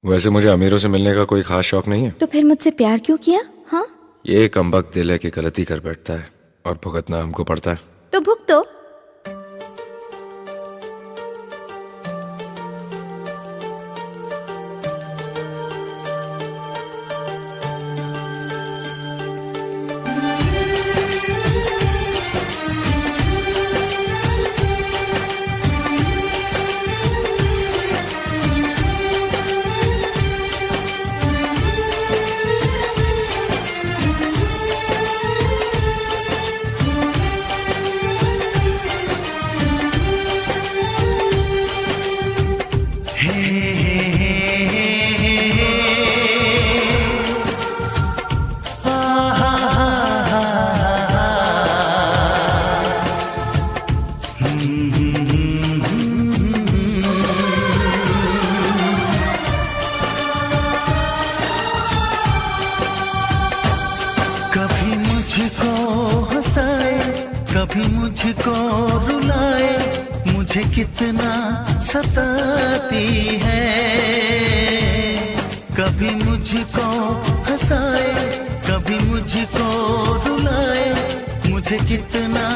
वैसे मुझे अमीरों से मिलने का कोई खास शौक नहीं है। तो फिर मुझसे प्यार क्यों किया? हाँ, ये कमबख्त दिल है कि गलती कर बैठता है और भुगतना हमको पड़ता है। तो भुगतो। कभी मुझको हंसाए, कभी मुझको रुलाए, मुझे कितना सताती है। कभी मुझको हंसाए, कभी मुझको रुलाए, मुझे कितना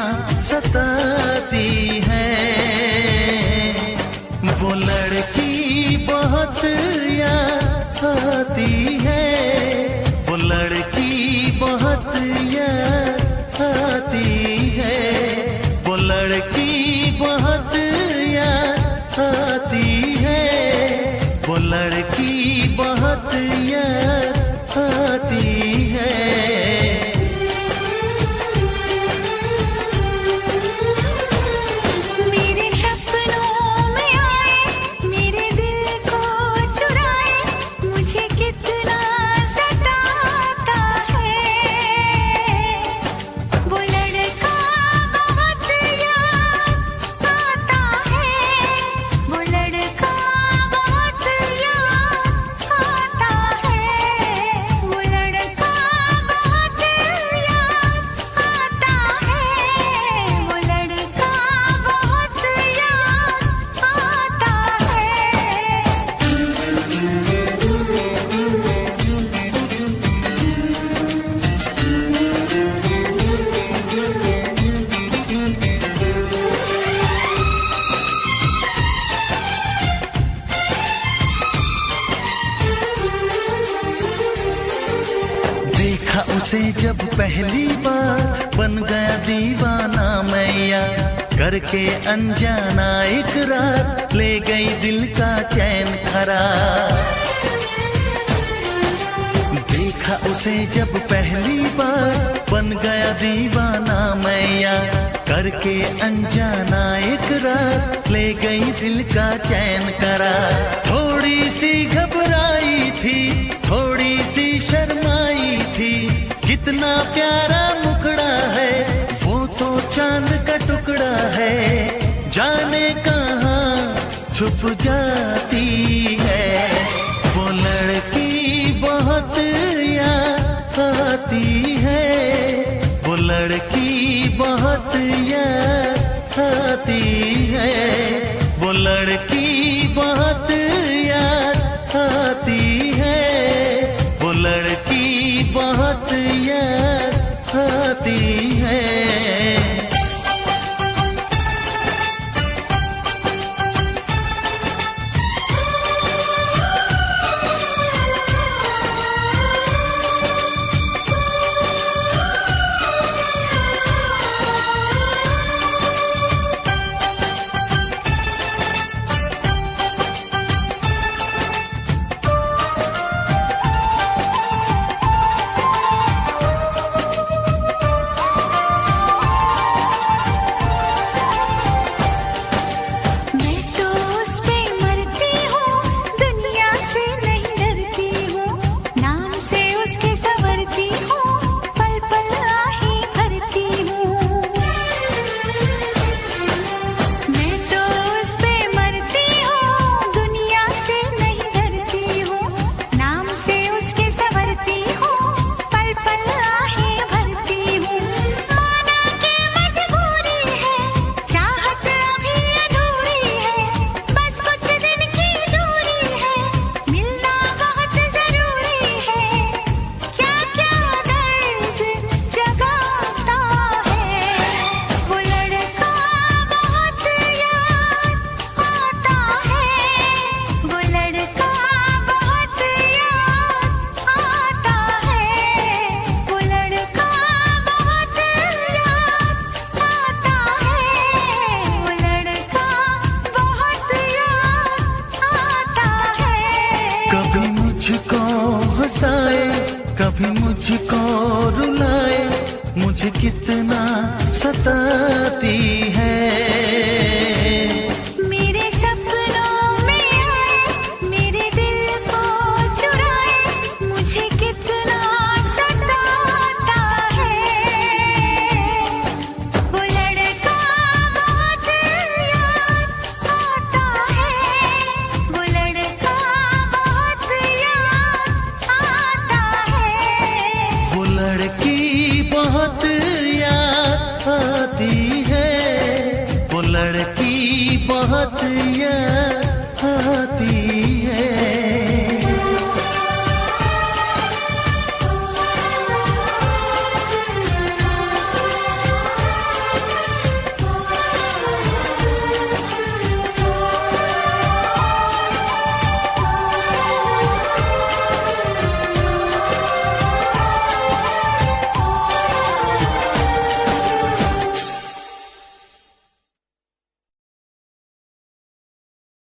सताती है। वो लड़की बहुत याद आती है, वो लड़की बहुत याद आती है, वो लड़की बहुत याद आती है, वो लड़की बहुत याद आती है। मेरे सपनों में आए, मेरे दिल को चुराए, मुझे कितना सताता है। वो लड़का बहुत याद आता है, वो लड़का बहुत याद आता है, वो लड़का बहुत याद आता है, वो लड़का बहुत याद आता देखा उसे जब पहली बार, बन गया दीवाना मैया, करके अनजाना इकरार, ले गई दिल का चैन करार। देखा उसे जब पहली बार, बन गया दीवाना मैया, करके अनजाना इकरार, ले गई दिल का चैन करार। थोड़ी सी घबराई थी, थोड़ी सी शर्माई थी, कितना प्यारा मुखड़ा है, वो तो चांद का टुकड़ा है, जाने कहाँ छुप जाती है। वो लड़की बहुत याद आती है, वो लड़की बहुत याद आती है, वो लड़की बहुत याद आती है, वो लड़की बहुत याद आती है। कभी मुझको रुलाए, मुझे कितना सताती